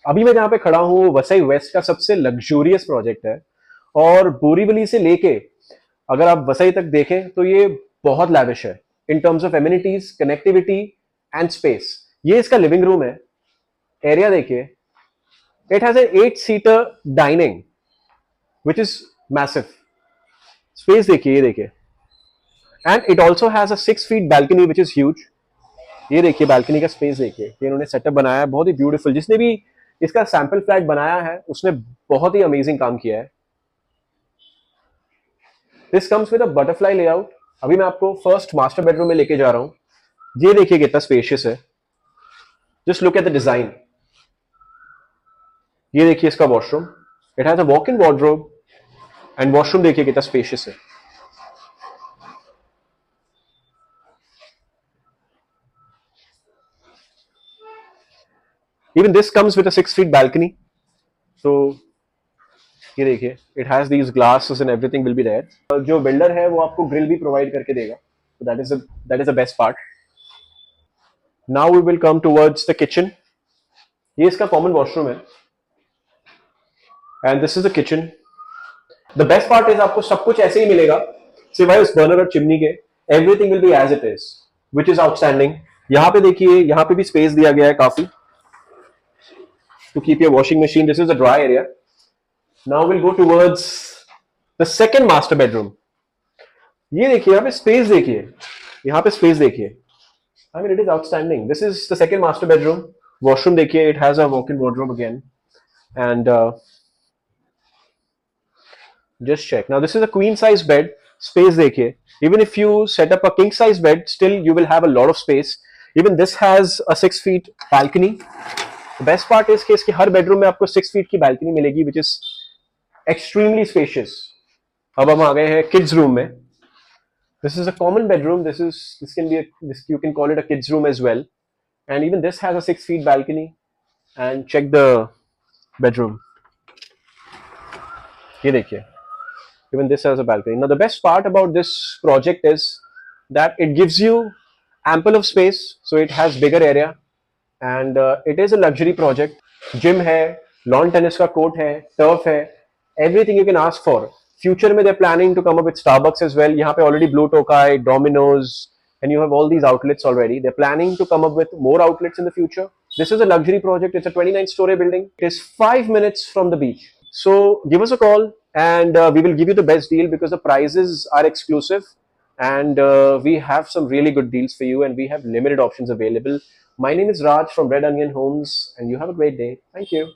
अभी मैं जहां पे खड़ा हूँ वसई वेस्ट का सबसे लग्जूरियस प्रोजेक्ट है, और बोरीवली से लेके अगर आप वसई तक देखें तो ये बहुत लैविश है in terms of amenities, connectivity and space. ये इसका लिविंग रूम है। एरिया देखिए, it has a 8 seater dining which is massive. Space देखिए, ये देखिए, and it also has a 6 feet balcony which is huge. ये देखिए बैल्कनी का स्पेस देखिए, ये इन्होंने सेटअप बनाया है बहुत ही ब्यूटीफुल। जिसने भी इसका सैंपल फ्लैट बनाया है उसने बहुत ही अमेजिंग काम किया है। This comes with a butterfly layout. अभी मैं आपको फर्स्ट मास्टर बेडरूम में लेके जा रहा हूं। ये देखिए कितना स्पेशियस है। Just look at the design. ये देखिए इसका washroom, it has a walk in wardrobe, and washroom देखिए कितना स्पेशियस है। Even this comes with a 6 feet balcony. तो ये देखिए, it has these glasses and everything will be there. जो बिल्डर है वो आपको ग्रिल भी प्रोवाइड करके देगा, तो that is the best part. Now we will come towards the kitchen. ये इसका कॉमन वॉशरूम है, and this is the kitchen. The best part is आपको सब कुछ ऐसे ही मिलेगा सिवाय उस बर्नर और चिमनी के। Everything will be as it is, which is outstanding. यहाँ पे देखिए, यहाँ पे भी स्पेस दिया गया है काफी to keep your washing machine. This is the dry area. Now will go towards the second master bedroom. ये देखिए, यहाँ पे स्पेस देखिए, यहाँ पे स्पेस देखिए। I mean, it is outstanding. This is the second master bedroom. Washroom देखिए, it has a walk-in wardrobe again, and just check. Now this is a queen size bed. Space देखिए. Even if you set up a king size bed, still you will have a lot of space. Even this has a 6 feet balcony. The best part is कि इसके हर bedroom में आपको 6 feet की balcony मिलेगी, which is extremely spacious. अब हम आ गए हैं kids room में. This is a common bedroom. This can be you can call it a kids room as well. And even this has a 6 feet balcony. And check the bedroom. ये देखिए, even this has a balcony. Now the best part about this project is that it gives you ample of space, so it has bigger area, and it is a luxury project. Gym है, lawn tennis का court है, turf है, everything you can ask for. Future में they're planning to come up with Starbucks as well. यहाँ पे already Blue Tokai, Domino's, and you have all these outlets already. They're planning to come up with more outlets in the future. This is a luxury project. It's a 29-story building. It is 5 minutes from the beach. So give us a call, and we will give you the best deal because the prices are exclusive, and we have some really good deals for you, and we have limited options available. My name is Raj from Red Onion Homes, and you have a great day. Thank you.